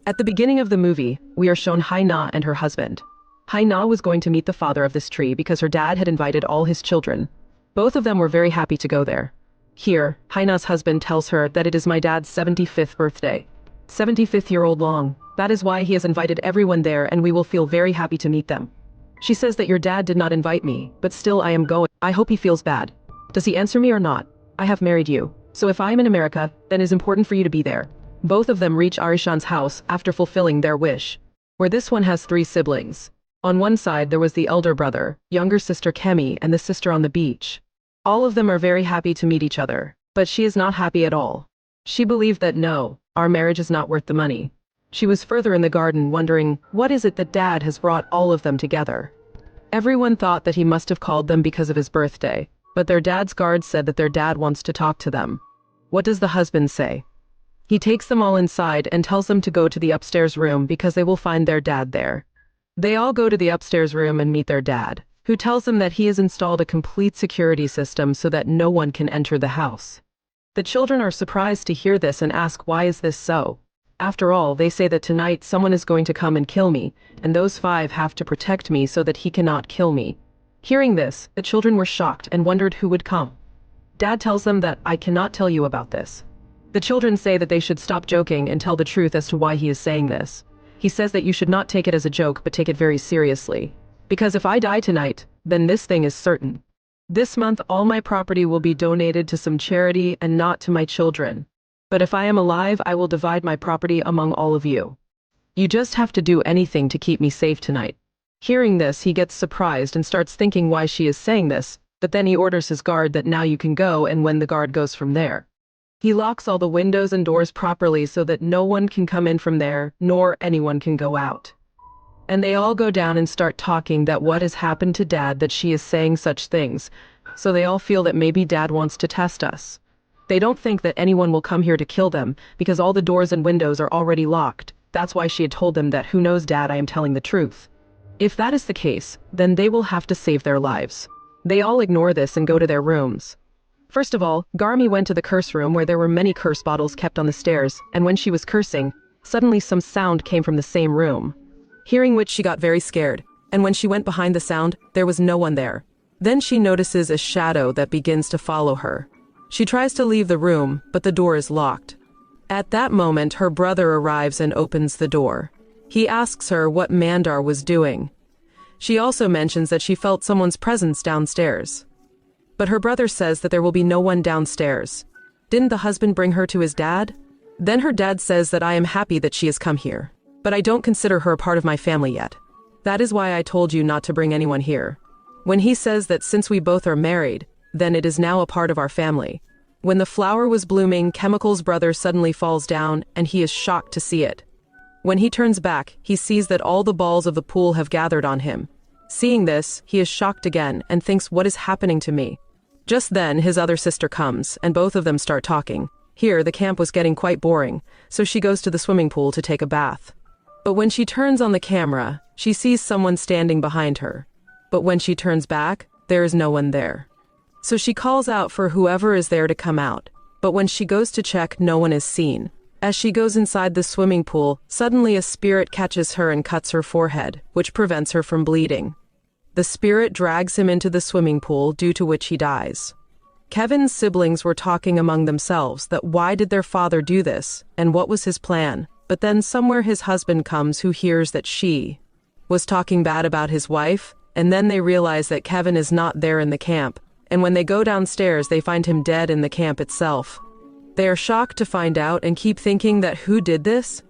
At the beginning of the movie, we are shown Hai-Na and her husband. Hai-Na was going to meet the father of this tree because her dad had invited all his children. Both of them were very happy to go there. Here, Hai-Na's husband tells her that it is my dad's 75th birthday. 75th-year-old long. That is why he has invited everyone there and we will feel very happy to meet them. She says that your dad did not invite me, but still I am going. I hope he feels bad. Does he answer me or not? I have married you. So if I am in America, then it is important for you to be there. Both of them reach Arishan's house after fulfilling their wish. Where this one has 3 siblings. On one side there was the elder brother, younger sister Kemi, and the sister on the beach. All of them are very happy to meet each other, but she is not happy at all. She believed that no, our marriage is not worth the money. She was further in the garden wondering, what is it that dad has brought all of them together? Everyone thought that he must have called them because of his birthday, but their dad's guard said that their dad wants to talk to them. What does the husband say? He takes them all inside and tells them to go to the upstairs room because they will find their dad there. They all go to the upstairs room and meet their dad, who tells them that he has installed a complete security system so that no one can enter the house. The children are surprised to hear this and ask, why is this so? After all, they say that tonight someone is going to come and kill me, and those 5 have to protect me so that he cannot kill me. Hearing this, the children were shocked and wondered who would come. Dad tells them that I cannot tell you about this. The children say that they should stop joking and tell the truth as to why he is saying this. He says that you should not take it as a joke but take it very seriously. Because if I die tonight, then this thing is certain. This month all my property will be donated to some charity and not to my children. But if I am alive, I will divide my property among all of you. You just have to do anything to keep me safe tonight. Hearing this, he gets surprised and starts thinking why she is saying this, but then he orders his guard that now you can go, and when the guard goes from there. He locks all the windows and doors properly so that no one can come in from there, nor anyone can go out. And they all go down and start talking that what has happened to dad that she is saying such things, so they all feel that maybe dad wants to test us. They don't think that anyone will come here to kill them, because all the doors and windows are already locked. That's why she had told them that, who knows dad, I am telling the truth. If that is the case, then they will have to save their lives. They all ignore this and go to their rooms. First of all, Garmi went to the curse room where there were many curse bottles kept on the stairs, and when she was cursing, suddenly some sound came from the same room. Hearing which she got very scared, and when she went behind the sound, there was no one there. Then she notices a shadow that begins to follow her. She tries to leave the room, but the door is locked. At that moment, her brother arrives and opens the door. He asks her what Mandar was doing. She also mentions that she felt someone's presence downstairs. But her brother says that there will be no one downstairs. Didn't the husband bring her to his dad? Then her dad says that I am happy that she has come here, but I don't consider her a part of my family yet. That is why I told you not to bring anyone here. When he says that since we both are married, then it is now a part of our family. When the flower was blooming, Chemical's brother suddenly falls down, and he is shocked to see it. When he turns back, he sees that all the balls of the pool have gathered on him. Seeing this, he is shocked again and thinks, what is happening to me? Just then, his other sister comes, and both of them start talking. Here, the camp was getting quite boring, so she goes to the swimming pool to take a bath. But when she turns on the camera, she sees someone standing behind her. But when she turns back, there is no one there. So she calls out for whoever is there to come out, but when she goes to check, no one is seen. As she goes inside the swimming pool, suddenly a spirit catches her and cuts her forehead, which prevents her from bleeding. The spirit drags him into the swimming pool, due to which he dies. Kevin's siblings were talking among themselves that why did their father do this, and what was his plan, but then somewhere his husband comes who hears that she was talking bad about his wife, and then they realize that Kevin is not there in the camp, and when they go downstairs they find him dead in the camp itself. They are shocked to find out and keep thinking that who did this?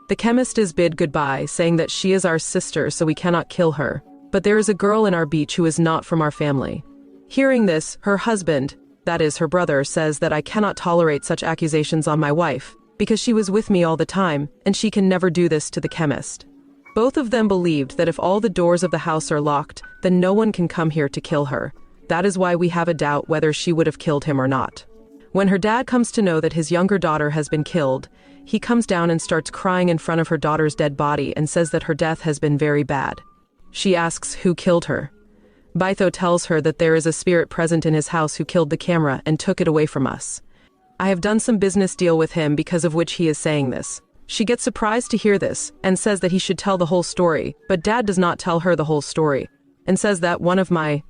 The chemist is bid goodbye, saying that she is our sister so we cannot kill her, but there is a girl in our beach who is not from our family. Hearing this, her husband, that is her brother, says that I cannot tolerate such accusations on my wife, because she was with me all the time, and she can never do this to the chemist. Both of them believed that if all the doors of the house are locked, then no one can come here to kill her. That is why we have a doubt whether she would have killed him or not. When her dad comes to know that his younger daughter has been killed, he comes down and starts crying in front of her daughter's dead body and says that her death has been very bad. She asks who killed her. Baitho tells her that there is a spirit present in his house who killed the camera and took it away from us. I have done some business deal with him because of which he is saying this. She gets surprised to hear this and says that he should tell the whole story, but Dad does not tell her the whole story and says that one of my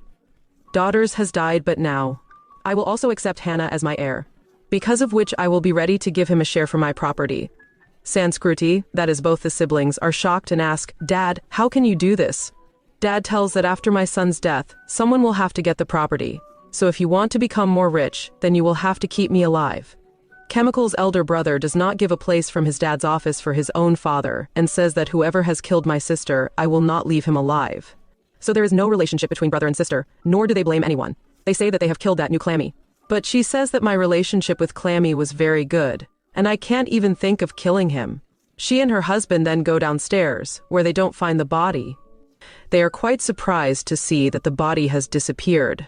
daughters has died, but now I will also accept Hannah as my heir, because of which I will be ready to give him a share from my property. Sanskruti, that is both the siblings, are shocked and ask, Dad, how can you do this? Dad tells that after my son's death, someone will have to get the property. So if you want to become more rich, then you will have to keep me alive. Chemical's elder brother does not give a place from his dad's office for his own father and says that whoever has killed my sister, I will not leave him alive. So there is no relationship between brother and sister, nor do they blame anyone. They say that they have killed that new Clammy. But she says that my relationship with Clammy was very good, and I can't even think of killing him. She and her husband then go downstairs, where they don't find the body. They are quite surprised to see that the body has disappeared.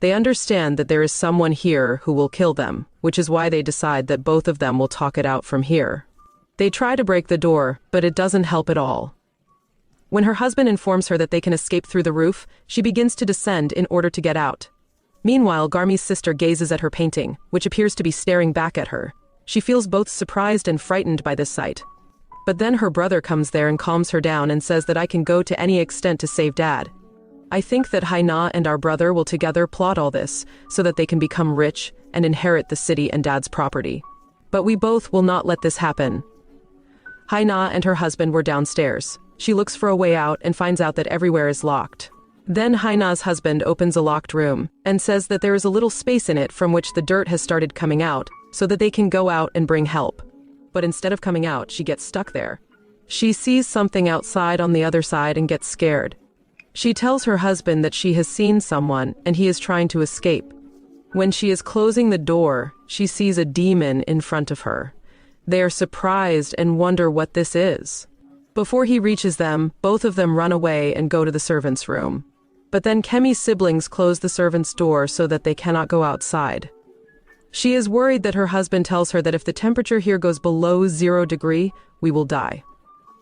They understand that there is someone here who will kill them, which is why they decide that both of them will talk it out from here. They try to break the door, but it doesn't help at all. When her husband informs her that they can escape through the roof, she begins to descend in order to get out. Meanwhile, Garmi's sister gazes at her painting, which appears to be staring back at her. She feels both surprised and frightened by this sight. But then her brother comes there and calms her down and says that I can go to any extent to save Dad. I think that Haina and our brother will together plot all this so that they can become rich and inherit the city and Dad's property. But we both will not let this happen. Haina and her husband were downstairs. She looks for a way out and finds out that everywhere is locked. Then Haina's husband opens a locked room and says that there is a little space in it from which the dirt has started coming out so that they can go out and bring help. But instead of coming out, she gets stuck there. She sees something outside on the other side and gets scared. She tells her husband that she has seen someone and he is trying to escape. When she is closing the door, she sees a demon in front of her. They are surprised and wonder what this is. Before he reaches them, both of them run away and go to the servants' room. But then Kemi's siblings close the servants' door so that they cannot go outside. She is worried that her husband tells her that if the temperature here goes below 0 degrees, we will die.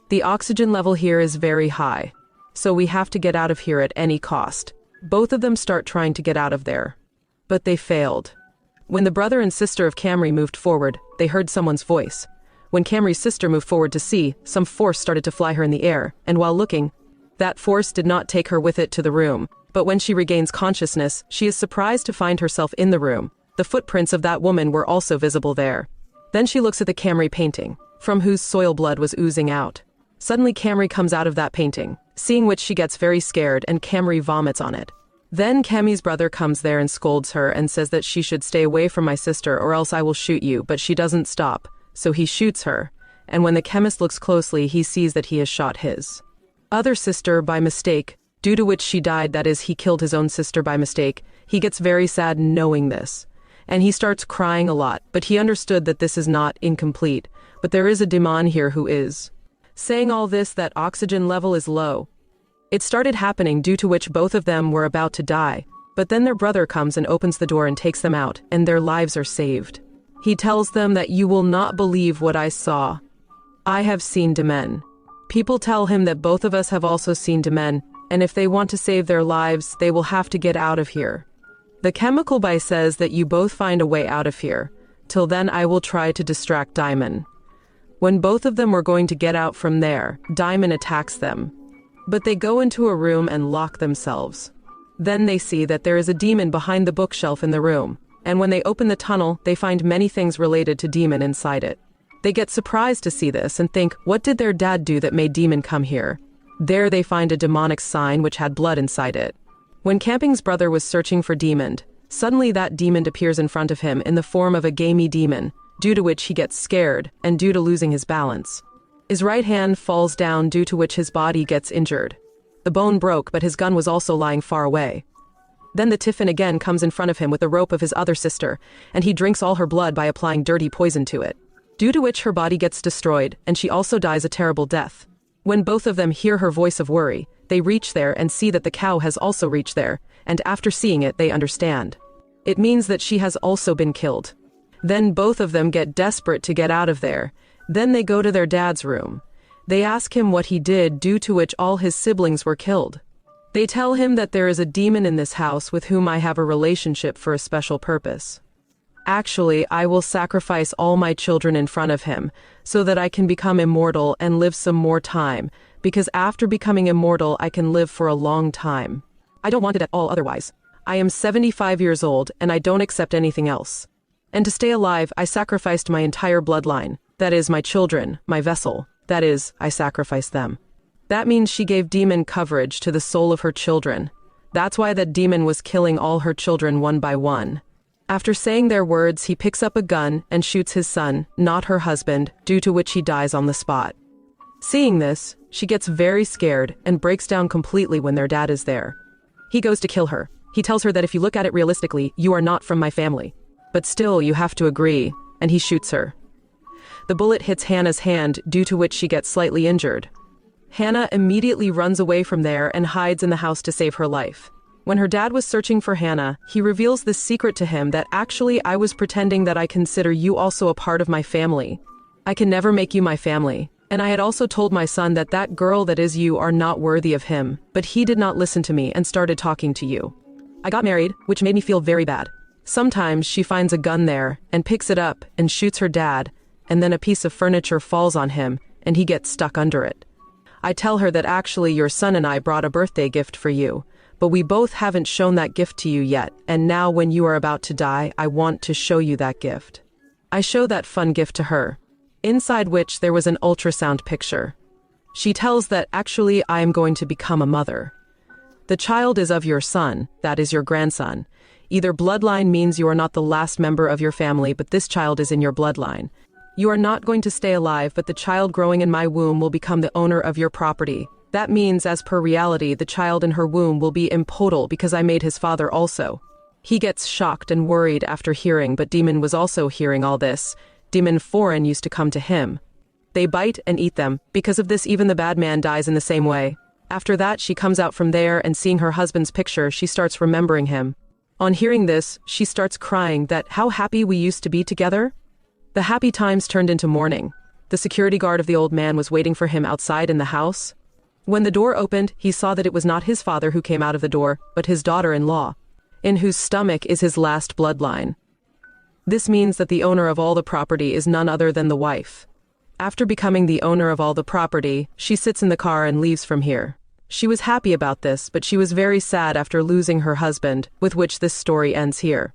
The oxygen level here is very high, so we have to get out of here at any cost. Both of them start trying to get out of there, but they failed. When the brother and sister of Camry moved forward, they heard someone's voice. When Camry's sister moved forward to see, some force started to fly her in the air, and while looking, that force did not take her with it to the room. But when she regains consciousness, she is surprised to find herself in the room. The footprints of that woman were also visible there. Then she looks at the Camry painting, from whose soil blood was oozing out. Suddenly Camry comes out of that painting, seeing which she gets very scared and Camry vomits on it. Then Cammy's brother comes there and scolds her and says that she should stay away from my sister or else I will shoot you, but she doesn't stop, so he shoots her. And when the chemist looks closely, he sees that he has shot his other sister by mistake, due to which she died, that is, he killed his own sister by mistake. He gets very sad knowing this, and he starts crying a lot, but he understood that this is not incomplete, but there is a demon here who is saying all this, that oxygen level is low. It started happening due to which both of them were about to die, but then their brother comes and opens the door and takes them out, and their lives are saved. He tells them that you will not believe what I saw. I have seen demon. People tell him that both of us have also seen demon, and if they want to save their lives, they will have to get out of here. The chemical by says that you both find a way out of here. Till then I will try to distract Diamond. When both of them were going to get out from there, Diamond attacks them. But they go into a room and lock themselves. Then they see that there is a demon behind the bookshelf in the room, and when they open the tunnel, they find many things related to demon inside it. They get surprised to see this and think, what did their dad do that made demon come here? There they find a demonic sign which had blood inside it. When Camping's brother was searching for demon, suddenly that demon appears in front of him in the form of a gamey demon, due to which he gets scared and due to losing his balance. His right hand falls down, due to which his body gets injured. The bone broke, but his gun was also lying far away. Then the Tiffin again comes in front of him with the rope of his other sister, and he drinks all her blood by applying dirty poison to it, due to which her body gets destroyed, and she also dies a terrible death. When both of them hear her voice of worry, they reach there and see that the cow has also reached there, and after seeing it they understand. It means that she has also been killed. Then both of them get desperate to get out of there. Then they go to their dad's room. They ask him what he did, due to which all his siblings were killed. They tell him that there is a demon in this house with whom I have a relationship for a special purpose. Actually, I will sacrifice all my children in front of him, so that I can become immortal and live some more time, because after becoming immortal I can live for a long time. I don't want it at all otherwise. I am 75 years old, and I don't accept anything else. And to stay alive, I sacrificed my entire bloodline. That is, my children, my vessel. That is, I sacrificed them. That means she gave demon coverage to the soul of her children. That's why that demon was killing all her children one by one. After saying their words, he picks up a gun and shoots his son, not her husband, due to which he dies on the spot. Seeing this, she gets very scared and breaks down completely when their dad is there. He goes to kill her. He tells her that if you look at it realistically, you are not from my family. But still, you have to agree, and he shoots her. The bullet hits Hannah's hand, due to which she gets slightly injured. Hannah immediately runs away from there and hides in the house to save her life. When her dad was searching for Hannah, he reveals this secret to him that actually I was pretending that I consider you also a part of my family. I can never make you my family. And I had also told my son that that girl that is you are not worthy of him, but he did not listen to me and started talking to you. I got married, which made me feel very bad. Sometimes she finds a gun there and picks it up and shoots her dad, and then a piece of furniture falls on him and he gets stuck under it. I tell her that actually your son and I brought a birthday gift for you, but we both haven't shown that gift to you yet, and now when you are about to die, I want to show you that gift. I show that fun gift to her, inside which there was an ultrasound picture. She tells that actually I am going to become a mother. The child is of your son, that is your grandson. Either bloodline means you are not the last member of your family, but this child is in your bloodline. You are not going to stay alive, but the child growing in my womb will become the owner of your property. That means, as per reality, the child in her womb will be impotent because I made his father also. He gets shocked and worried after hearing, but Demon was also hearing all this. Demon foreign used to come to him. They bite and eat them. Because of this, even the bad man dies in the same way. After that, she comes out from there, and seeing her husband's picture, she starts remembering him. On hearing this, she starts crying that how happy we used to be together. The happy times turned into mourning. The security guard of the old man was waiting for him outside in the house. When the door opened, he saw that it was not his father who came out of the door, but his daughter-in-law, in whose stomach is his last bloodline. This means that the owner of all the property is none other than the wife. After becoming the owner of all the property, she sits in the car and leaves from here. She was happy about this, but she was very sad after losing her husband, with which this story ends here.